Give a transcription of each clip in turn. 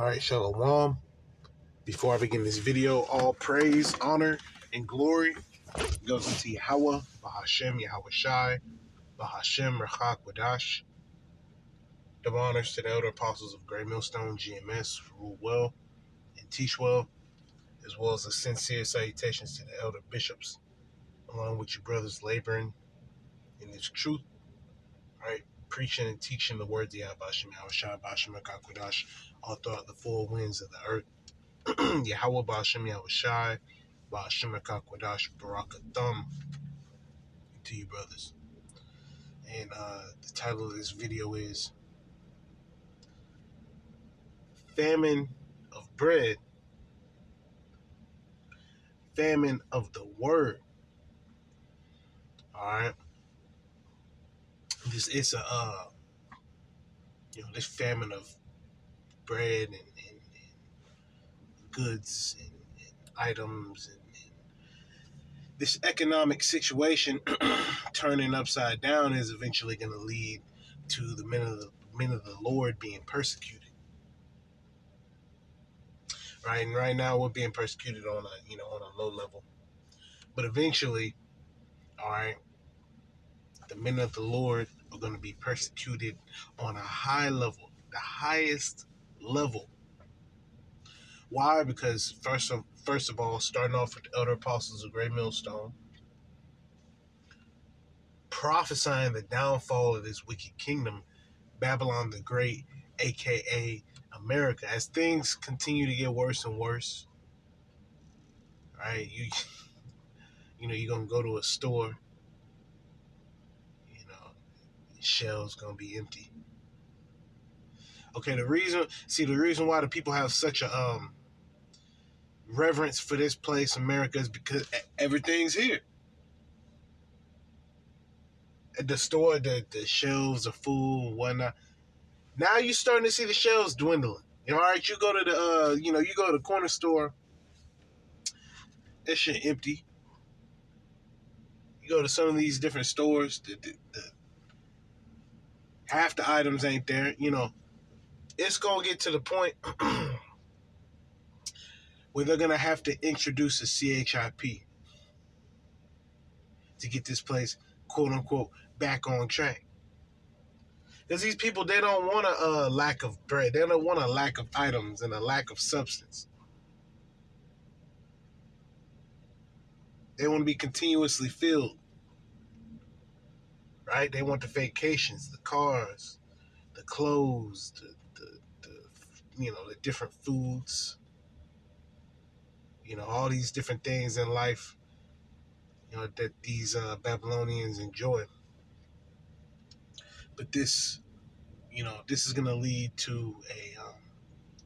All right, Shalom. Before I begin this video, all praise, honor, and glory goes into Yahweh, Bahashem, Yahweh Shai, Bahashem, Rachak, Wadash. Double honors to the elder apostles of Great Millstone, GMS, rule well and teach well, as well as the sincere salutations to the elder bishops, along with you brothers laboring in this truth, right? Preaching and teaching the words of Yahweh, Yahweh Shai, Bahashem, Rachak, Wadash, all throughout the four winds of the earth. Yahweh Ba'ashem Yahweh Shai, Ba'ashem Akakwadash, Barakathum to you brothers. And the title of this video is Famine of Bread, Famine of the Word. Alright. It's a this famine of bread and goods and items and this economic situation turning upside down is eventually going to lead to the men of the Lord being persecuted. Right, and right now we're being persecuted on a low level, but eventually, all right, the men of the Lord are going to be persecuted on a high level, the highest level. Why? Because first of all, starting off with the elder apostles of Great Millstone, prophesying the downfall of this wicked kingdom, Babylon the Great, aka America, as things continue to get worse and worse. Right, you're gonna go to a store, shelves gonna be empty. Okay, the reason why the people have such a reverence for this place, America, is because everything's here. At the store, the shelves are full and whatnot. Now you're starting to see the shelves dwindling. All right, you go to the you go to the corner store, that shit empty. You go to some of these different stores, half the items ain't there. It's gonna get to the point where they're gonna have to introduce a CHIP to get this place, quote unquote, back on track. Because these people, they don't want a lack of bread. They don't want a lack of items and a lack of substance. They want to be continuously filled. Right? They want the vacations, the cars, the clothes, the different foods. All these different things in life, that these Babylonians enjoy. But this is going to lead to a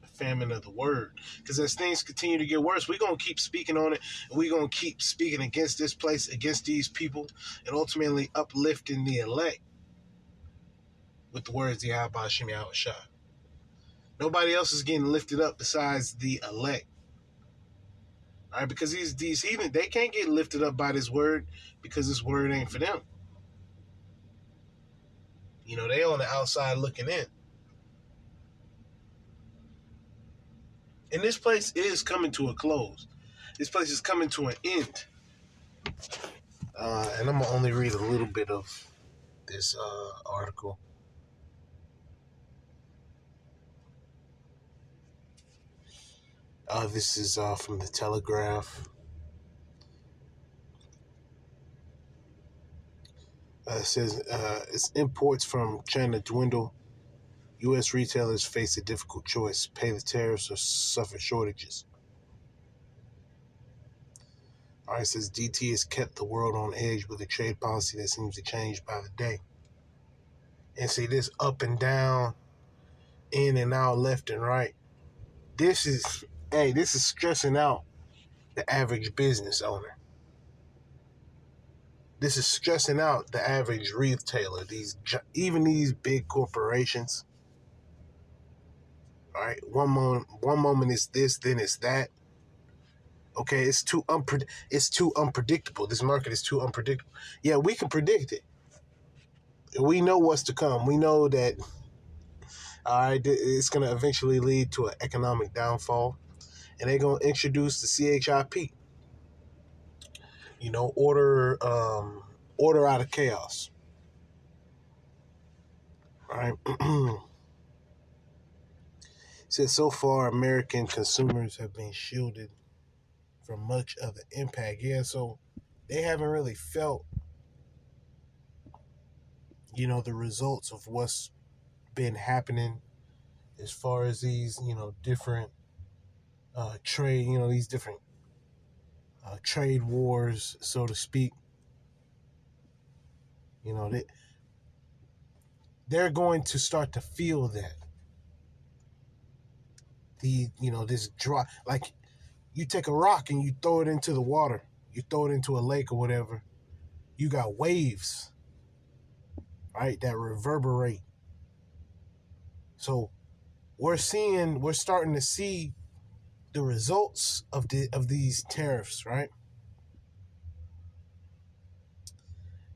famine of the word. Because as things continue to get worse, we're going to keep speaking on it. And we're going to keep speaking against this place, against these people, and ultimately uplifting the elect with the words of Yahweh Ba'ashem Yahweh Shai. Nobody else is getting lifted up besides the elect. All right, because these heathen, they can't get lifted up by this word because this word ain't for them. They on the outside looking in. And this place is coming to a close. This place is coming to an end. And I'm going to only read a little bit of this article. This is from the Telegraph. It says, as imports from China dwindle, U.S. retailers face a difficult choice: pay the tariffs or suffer shortages. All right, it says DT has kept the world on edge with a trade policy that seems to change by the day. And see, this up and down, in and out, left and right. This is stressing out the average business owner. This is stressing out the average retailer. Even these big corporations. All right, one moment it's this, then it's that. Okay, it's too unpredictable. This market is too unpredictable. Yeah, we can predict it. We know what's to come. We know that All right, it's going to eventually lead to an economic downfall, and they're going to introduce the CHIP. Order out of chaos. All right. Said so far, American consumers have been shielded from much of the impact. Yeah, so they haven't really felt, the results of what's been happening as far as these, different trade, these different trade wars, so to speak. They're going to start to feel that this drop. Like, you take a rock and you throw it into the water, you throw it into a lake or whatever. You got waves, right, that reverberate. So we're starting to see the results of these tariffs, right?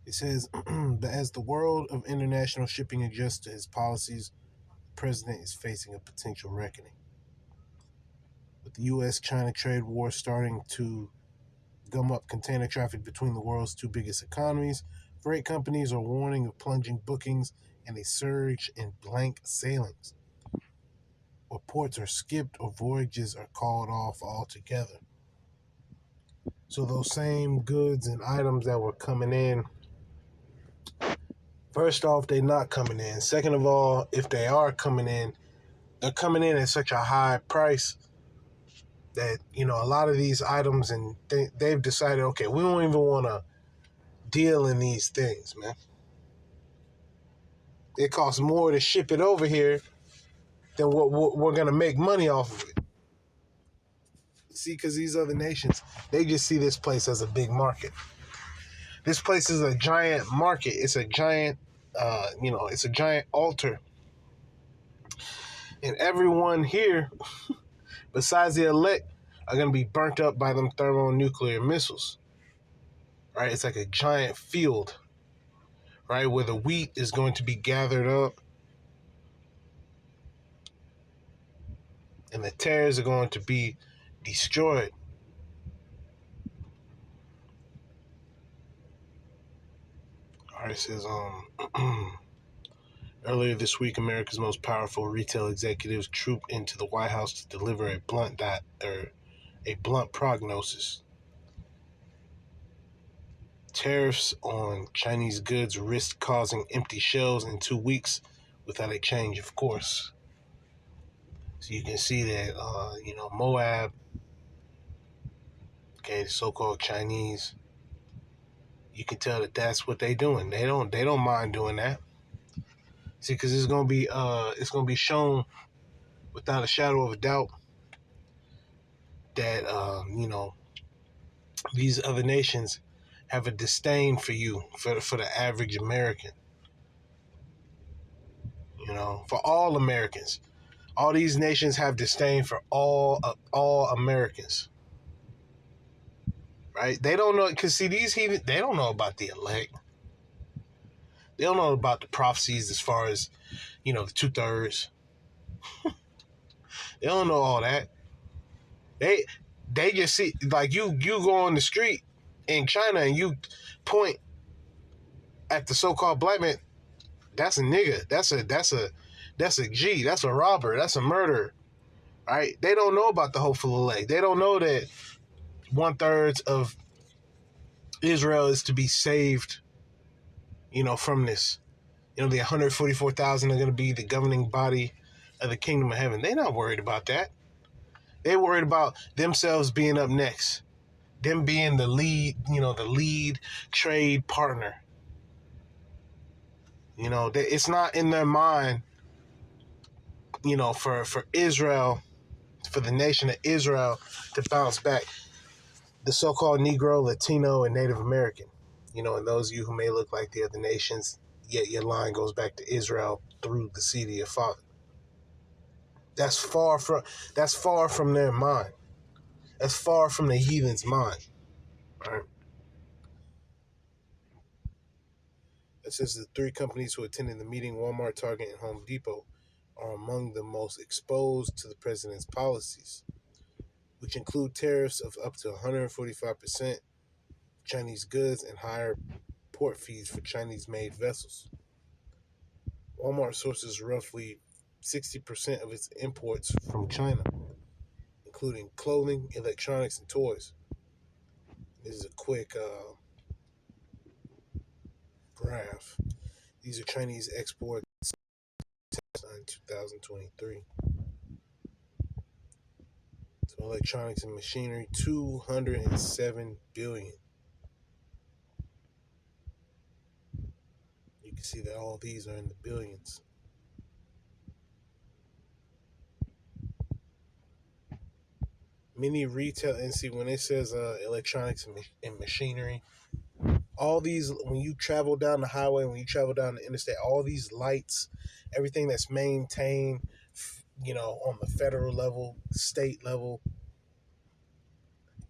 It says that as the world of international shipping adjusts to his policies, the president is facing a potential reckoning. With the U.S.-China trade war starting to gum up container traffic between the world's two biggest economies, freight companies are warning of plunging bookings and a surge in blank sailings, where ports are skipped or voyages are called off altogether. So those same goods and items that were coming in, first off, they're not coming in. Second of all, if they are coming in, they're coming in at such a high price that, a lot of these items, and they've decided, okay, we don't even want to deal in these things, man. It costs more to ship it over here than what we're going to make money off of it. See, because these other nations, they just see this place as a big market. This place is a giant market. It's a giant, it's a giant altar. And everyone here, besides the elect, are going to be burnt up by them thermonuclear missiles. Right? It's like a giant field, right, where the wheat is going to be gathered up and the tares are going to be destroyed. All right, it says, earlier this week, America's most powerful retail executives trooped into the White House to deliver a blunt prognosis. Tariffs on Chinese goods risk causing empty shelves in 2 weeks without a change of course. So you can see that, Moab, okay, the so-called Chinese, you can tell that that's what they're doing. They don't mind doing that. See, because it's gonna be shown without a shadow of a doubt that these other nations have a disdain for you, for the average American. For all Americans. All these nations have disdain for all Americans. Right? They don't know, because see, these heathen, they don't know about the elect. They don't know about the prophecies as far as, the 2/3. They don't know all that. They just see, like, you go on the street in China and you point at the so-called black man, that's a nigga. That's a G. That's a robber. That's a murderer. Right? They don't know about the hopeful elect. They don't know that 1/3 of Israel is to be saved, from this. The 144,000 are going to be the governing body of the kingdom of heaven. They're not worried about that. They're worried about themselves being up next. Them being the lead trade partner. It's not in their mind, for Israel, for the nation of Israel to bounce back. The so-called Negro, Latino, and Native American. And those of you who may look like the other nations, yet your line goes back to Israel through the seed of your father. That's far from their mind. That's far from the heathen's mind. Right? It says the 3 companies who attended the meeting, Walmart, Target, and Home Depot, are among the most exposed to the president's policies, which include tariffs of up to 145% Chinese goods and higher port fees for Chinese-made vessels. Walmart sources roughly 60% of its imports from China, including clothing, electronics, and toys. This is a quick graph. These are Chinese exports in 2023. So electronics and machinery, 207 billion. You can see that all these are in the billions. Many retail, and see when it says electronics and machinery, all these, when you travel down the highway, when you travel down the interstate, all these lights, everything that's maintained, on the federal level, state level,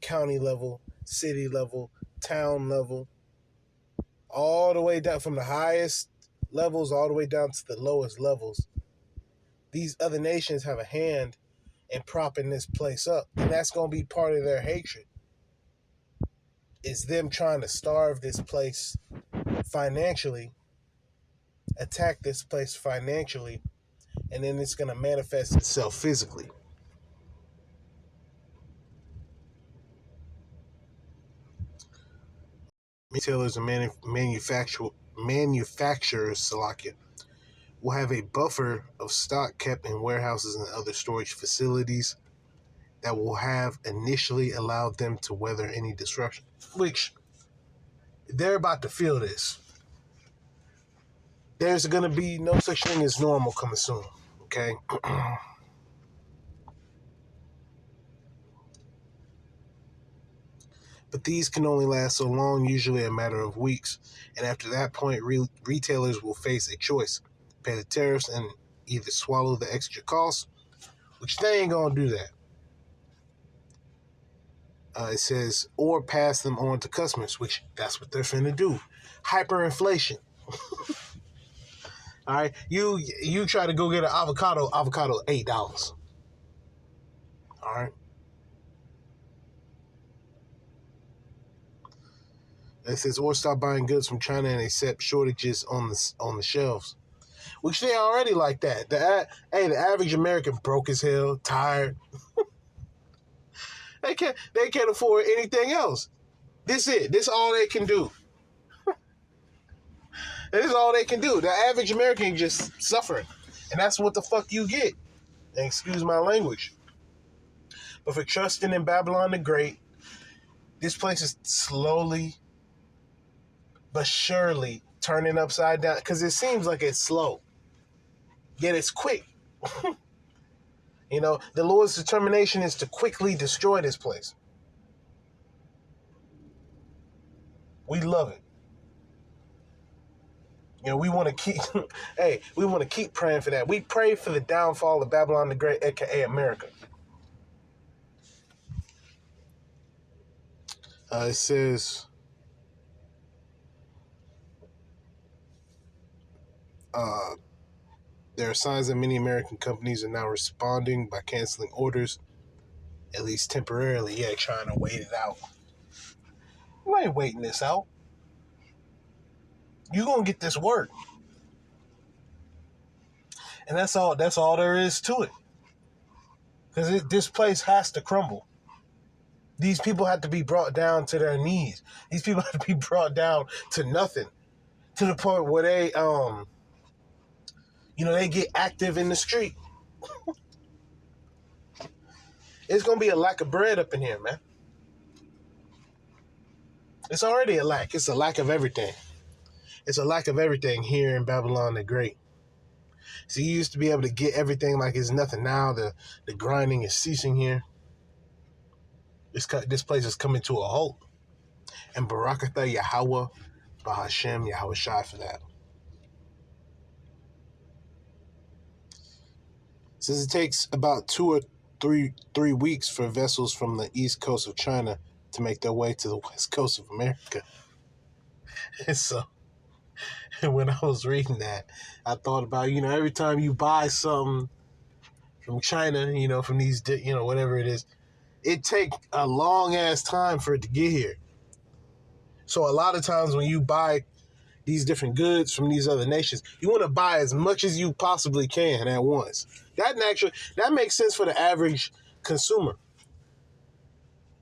county level, city level, town level, all the way down from the highest levels all the way down to the lowest levels. These other nations have a hand in propping this place up, and that's going to be part of their hatred. It's them trying to starve this place financially, attack this place financially, and then it's going to manifest itself physically. Retailers and manufacturers, Salakia, will have a buffer of stock kept in warehouses and other storage facilities that will have initially allowed them to weather any disruption, which they're about to feel this. There's going to be no such thing as normal coming soon, okay? But these can only last so long, usually a matter of weeks. And after that point, retailers will face a choice: pay the tariffs and either swallow the extra costs, which they ain't going to do that. It says, or pass them on to customers, which that's what they're finna do. Hyperinflation. All right, you try to go get an avocado $8. All right. It says, or stop buying goods from China and accept shortages on the shelves, which they already like that. The average American broke as hell, tired. They can't afford anything else. This all they can do. This is all they can do. The average American just suffering, and that's what the fuck you get. And excuse my language. But for trusting in Babylon the Great, this place is slowly but surely turning upside down, because it seems like it's slow, yet it's quick. The Lord's determination is to quickly destroy this place. We love it. We want to keep, we want to keep praying for that. We pray for the downfall of Babylon the Great, aka America. It says, there are signs that many American companies are now responding by canceling orders, at least temporarily. Yeah, trying to wait it out. You ain't waiting this out. You're going to get this work. And that's all there is to it. Because this place has to crumble. These people have to be brought down to their knees. These people have to be brought down to nothing. To the point where they, they get active in the street. It's going to be a lack of bread up in here, man. It's already a lack. It's a lack of everything. It's a lack of everything here in Babylon the Great. So you used to be able to get everything like it's nothing. Now the grinding is ceasing here. This place is coming to a halt. And Barakatha Yahweh, Bahashem, Yahweh Shai for that. Since it takes about 2 or 3 weeks for vessels from the east coast of China to make their way to the west coast of America. So And when I was reading that, I thought about, every time you buy something from China, from these, whatever it is, it take a long ass time for it to get here. So a lot of times when you buy these different goods from these other nations, you want to buy as much as you possibly can at once. That makes sense for the average consumer.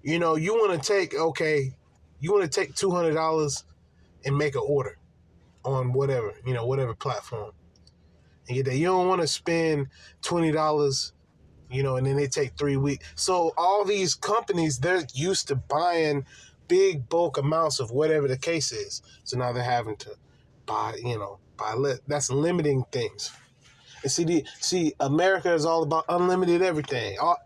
You want to take $200 and make an order on whatever platform. And get that. You don't want to spend $20, and then they take 3 weeks. So all these companies, they're used to buying big bulk amounts of whatever the case is. So now they're having to buy less. That's limiting things. And see, America is all about unlimited everything. All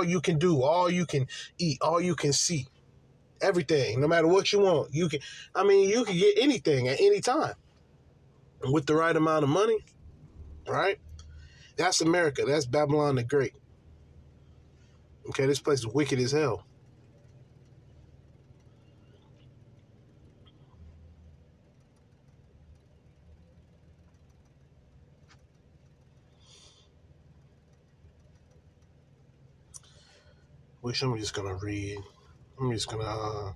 you can do, all you can eat, all you can see, everything. No matter what you want, you can get anything at any time with the right amount of money, right? That's America. That's Babylon the Great. Okay, this place is wicked as hell. Which I'm just gonna read. I'm just gonna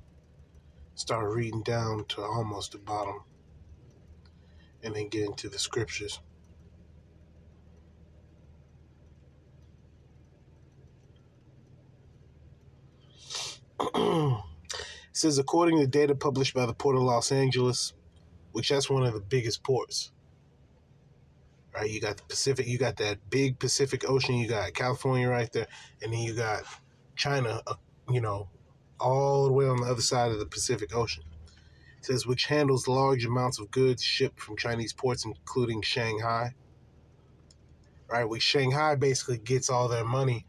start reading down to almost the bottom, and then get into the scriptures. It says, according to data published by the Port of Los Angeles, which that's one of the biggest ports, right? You got the Pacific, you got that big Pacific Ocean, you got California right there, and then you got China, all the way on the other side of the Pacific Ocean. It says, which handles large amounts of goods shipped from Chinese ports, including Shanghai, right? Which Shanghai basically gets all their money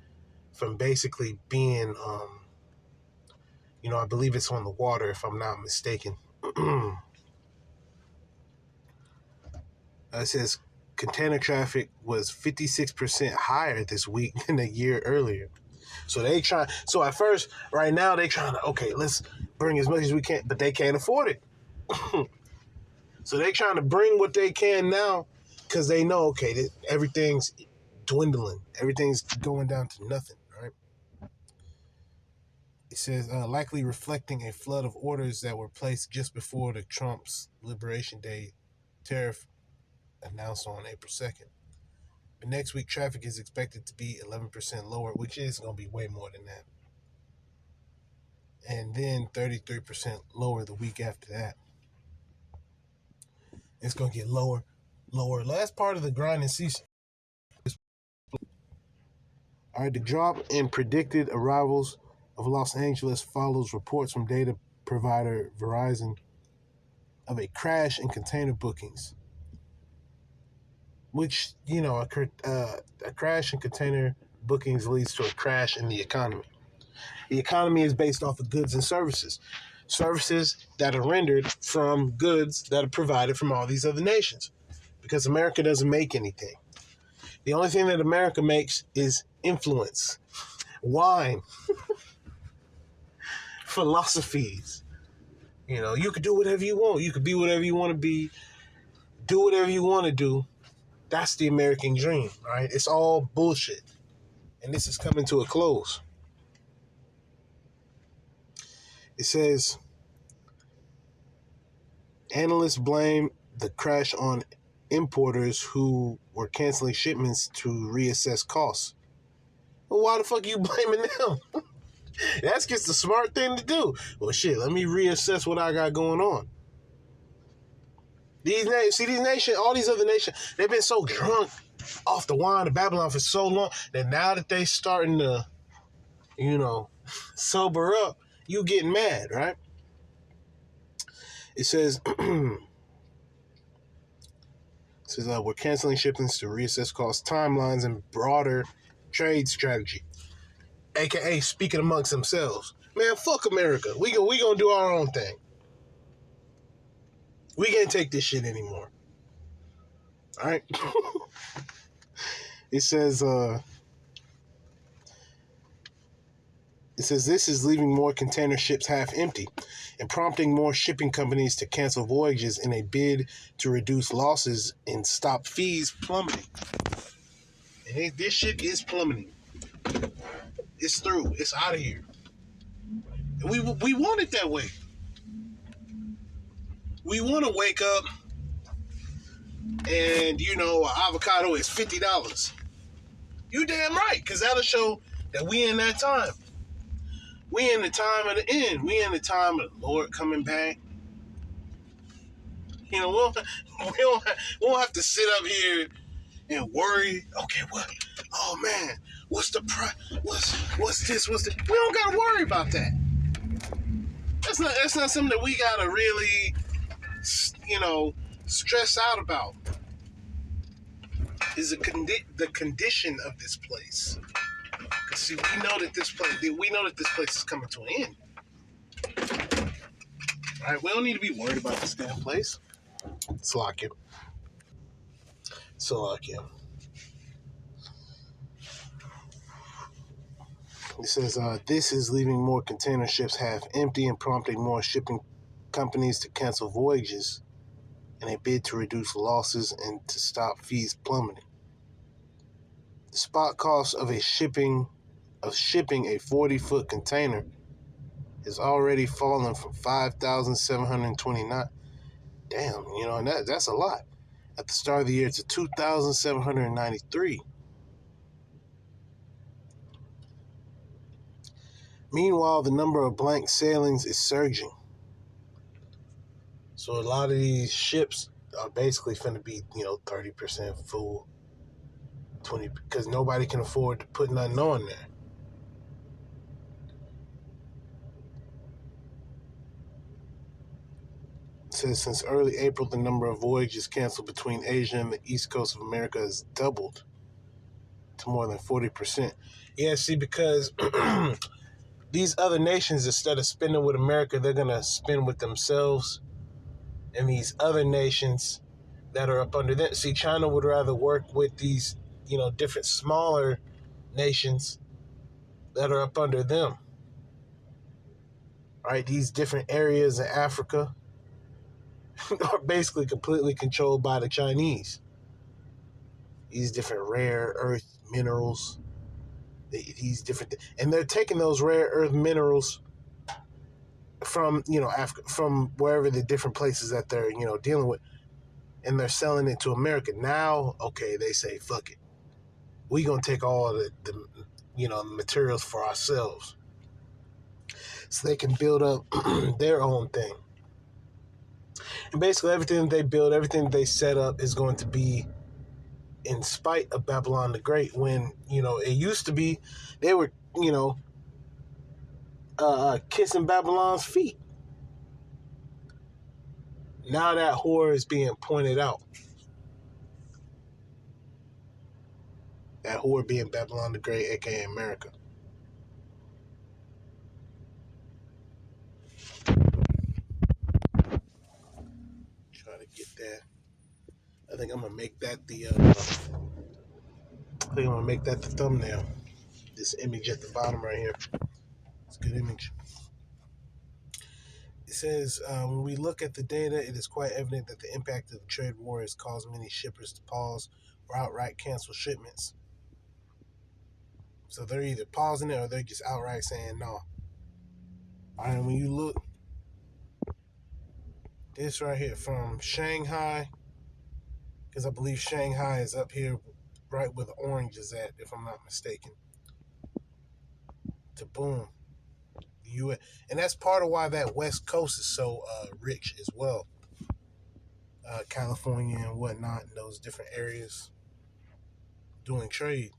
from basically being, I believe it's on the water, if I'm not mistaken. It says container traffic was 56% higher this week than a year earlier. So at first, right now, they trying to, okay, let's bring as much as we can, but they can't afford it. So they trying to bring what they can now because they know, okay, everything's dwindling. Everything's going down to nothing, right? It says, likely reflecting a flood of orders that were placed just before the Trump's Liberation Day tariff announced on April 2nd. But next week, traffic is expected to be 11% lower, which is going to be way more than that. And then 33% lower the week after that. It's going to get lower. Last part of the grinding season. All right, the drop in predicted arrivals of Los Angeles follows reports from data provider Verizon of a crash in container bookings, which, a crash in container bookings leads to a crash in the economy. The economy is based off of goods and services that are rendered from goods that are provided from all these other nations, because America doesn't make anything. The only thing that America makes is influence, wine, philosophies. You could do whatever you want. You could be whatever you want to be, do whatever you want to do. That's the American dream, right? It's all bullshit. And this is coming to a close. It says, analysts blame the crash on importers who were canceling shipments to reassess costs. Well, why the fuck are you blaming them? That's just the smart thing to do. Well, shit, let me reassess what I got going on. These nations, all these other nations, they've been so drunk off the wine of Babylon for so long that now that they starting to, sober up, you getting mad, right? It says, we're canceling shipments to reassess cost timelines and broader trade strategy, aka speaking amongst themselves. Man, fuck America. We gonna do our own thing. We can't take this shit anymore. All right. It says this is leaving more container ships half empty. and prompting more shipping companies to cancel voyages in a bid to reduce losses and stop fees plummeting. And this shit is plummeting. It's through. It's out of here. And we want it that way. We want to wake up and, avocado is $50. You damn right, because that'll show that we in that time. We in the time of the end. We in the time of the Lord coming back. We won't have to sit up here and worry. Okay, what? Oh man, what's the price? What's this? What's that? We don't gotta worry about that. That's not something that we gotta really, stress out about. Is the condition of this place? Cause see, we know that this place is coming to an end. All right, we don't need to be worried about this damn place. Slock it. It says, this is leaving more container ships half empty and prompting more shipping companies to cancel voyages in a bid to reduce losses and to stop fees plummeting. The spot cost of shipping a 40-foot container has already fallen from $5,729. Damn, and that's a lot. At the start of the year to $2,793. Meanwhile, the number of blank sailings is surging. So a lot of these ships are basically going to be, 30% full, 20, because nobody can afford to put nothing on there. It says since early April, the number of voyages canceled between Asia and the East Coast of America has doubled to more than 40%. Yeah, see, because these other nations, instead of spending with America, they're going to spend with themselves. And these other nations that are up under them. See, China would rather work with these, different smaller nations that are up under them. Right? These different areas in Africa are basically completely controlled by the Chinese. These different rare earth minerals, and they're taking those rare earth minerals from, Africa, from wherever the different places that they're, dealing with, and they're selling it to America. Now, okay, they say, fuck it. We're going to take all the materials for ourselves so they can build up their own thing. And basically everything they build, everything they set up is going to be in spite of Babylon the Great, when, it used to be they were, kissing Babylon's feet. Now that whore is being pointed out. That whore being Babylon the Great, aka America. Try to get that. I think I'm gonna make that the thumbnail. This image at the bottom right here. It's a good image. It says, when we look at the data, it is quite evident that the impact of the trade war has caused many shippers to pause or outright cancel shipments. So they're either pausing it or they're just outright saying no. All right, when you look, this right here from Shanghai, because I believe Shanghai is up here right where the orange is at, if I'm not mistaken, to boom, the U.S. And that's part of why that West Coast is so rich as well. California and whatnot, in those different areas doing trade.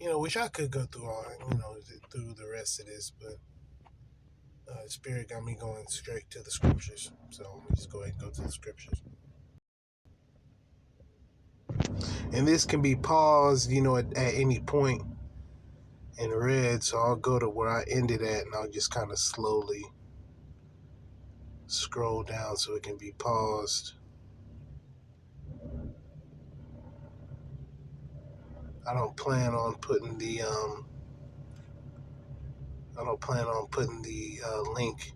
Which I could go through through the rest of this, but the Spirit got me going straight to the scriptures. So let me just go ahead and go to the scriptures. And this can be paused, at any point and read. So I'll go to where I ended at, and I'll just kind of slowly scroll down so it can be paused. I don't plan on putting the link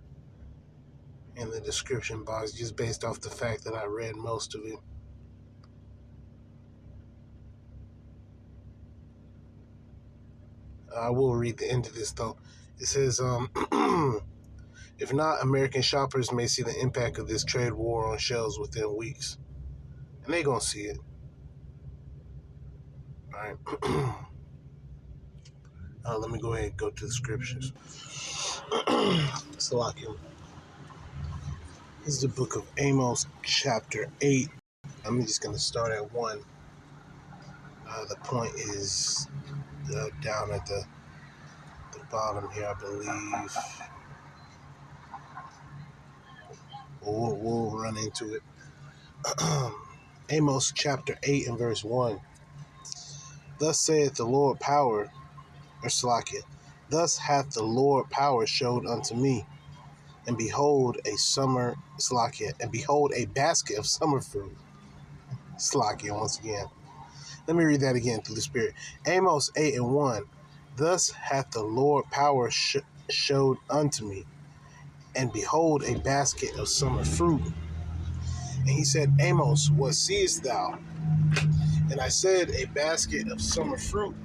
in the description box, just based off the fact that I read most of it. I will read the end of this though. It says, if not, American shoppers may see the impact of this trade war on shelves within weeks. And they're going to see it. All right. Let me go ahead and go to the scriptures. Salakim. This is the book of Amos, chapter 8. I'm just going to start at 1. The point is down at the bottom here, I believe. We'll run into it. Amos chapter 8 and verse 1. Thus saith the Lord power, or Salakia, thus hath the Lord power showed unto me, and behold a summer, Salakia, and behold a basket of summer fruit. Salakia, once again. Let me read that again through the Spirit. Amos 8 and 1. Thus hath the Lord power showed unto me, and behold a basket of summer fruit. And he said, Amos, what seest thou? And I said, a basket of summer fruit.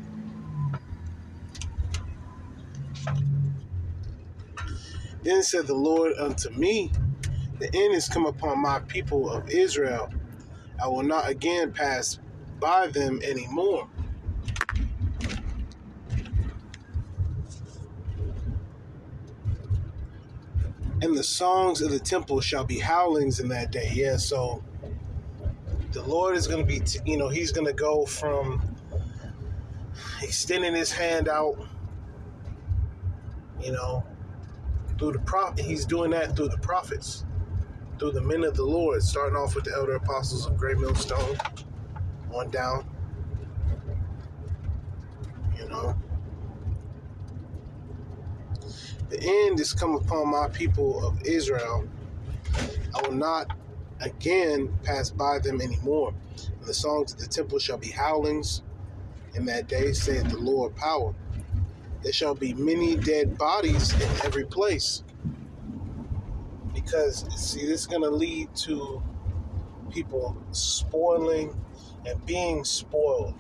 Then said the Lord unto me, the end is come upon my people of Israel. I will not again pass by them anymore. And the songs of the temple shall be howlings in that day. Yeah, so the Lord is going to be, he's going to go from extending his hand out, through the prophet. He's doing that through the prophets, through the men of the Lord, starting off with the elder apostles of Great Millstone on down. The end is come upon my people of Israel. I will not again pass by them anymore. And the songs of the temple shall be howlings in that day, saith the Lord power. There shall be many dead bodies in every place. Because, see, this is going to lead to people spoiling and being spoiled.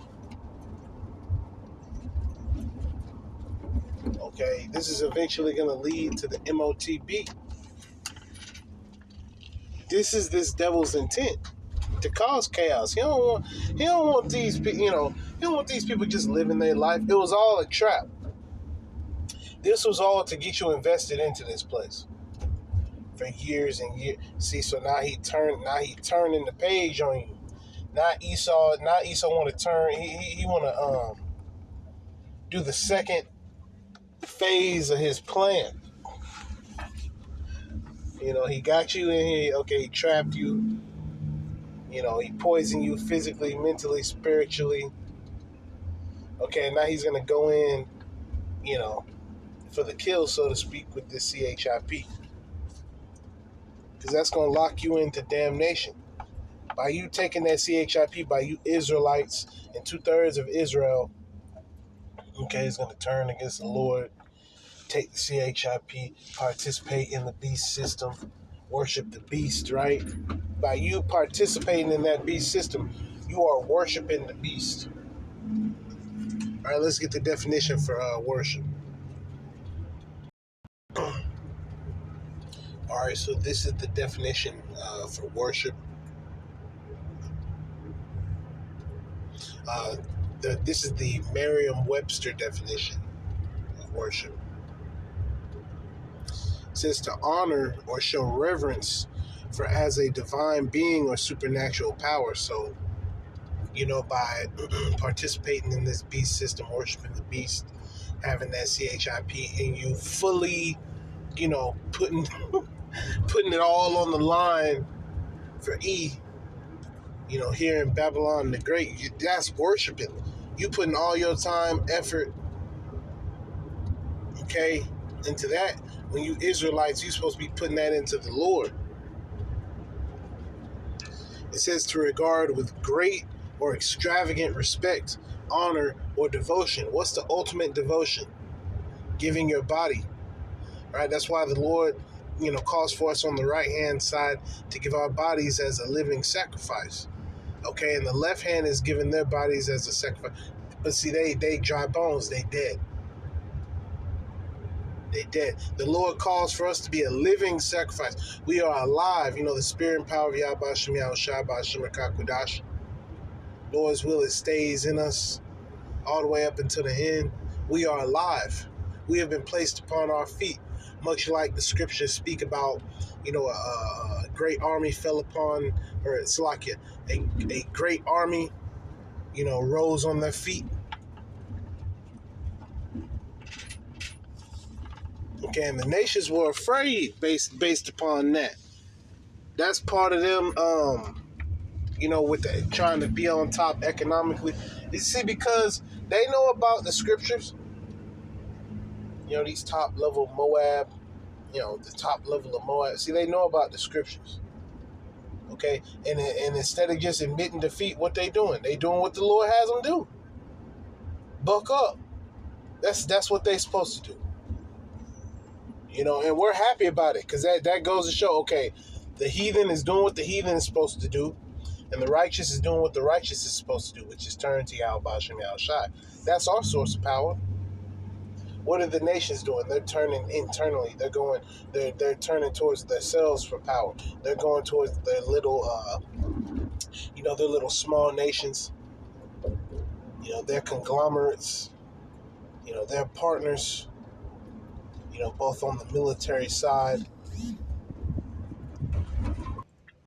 Okay, this is eventually going to lead to the MOTB. This is this devil's intent, to cause chaos. He don't want these people, he don't want these people just living their life. It was all a trap. This was all to get you invested into this place for years and years. See, so now he turning the page on you. Now Esau want to turn. He want to do the second phase of his plan. He got you in here. Okay, he trapped you. He poisoned you physically, mentally, spiritually. Okay, now he's gonna go in, for the kill, so to speak, with this CHIP, because that's gonna lock you into damnation. By you taking that CHIP, by you Israelites and 2/3 of Israel, okay, is gonna turn against the Lord. Take the CHIP, participate in the beast system, worship the beast, right? By you participating in that beast system, you are worshiping the beast. All right, let's get the definition for worship. All right, so this is the definition for worship. This is the Merriam-Webster definition of worship. It says to honor or show reverence for as a divine being or supernatural power. So, by participating in this beast system, worshiping the beast, having that CHIP, and you fully, putting it all on the line for E, here in Babylon the Great, that's worshiping. You putting all your time, effort, okay, into that. When you Israelites, you're supposed to be putting that into the Lord. It says to regard with great or extravagant respect honor or devotion. What's the ultimate devotion? Giving your body, right? That's why the Lord, calls for us on the right hand side to give our bodies as a living sacrifice. Okay, and the left hand is giving their bodies as a sacrifice. But see, they dry bones, they dead. They dead. The Lord calls for us to be a living sacrifice. We are alive. The spirit and power of Yahweh Shem Yahushua B'Hashem Rakakwadash. Lord's will, it stays in us all the way up until the end. We are alive. We have been placed upon our feet, much like the scriptures speak about, a great army fell upon, or it's like a great army, rose on their feet. Okay, and the nations were afraid based upon that. That's part of them, with trying to be on top economically. You see, because they know about the scriptures, these top level Moab, the top level of Moab. See, they know about the scriptures. Okay, and instead of just admitting defeat, what they doing? They doing what the Lord has them do. Buck up. That's what they supposed to do. And we're happy about it, because that goes to show, okay, the heathen is doing what the heathen is supposed to do, and the righteous is doing what the righteous is supposed to do, which is turn to Yahweh Shem Yahushua. That's our source of power. What are the nations doing? They're turning internally. They're turning towards themselves for power. They're going towards their little, their little small nations. Their conglomerates. Their partners. Both on the military side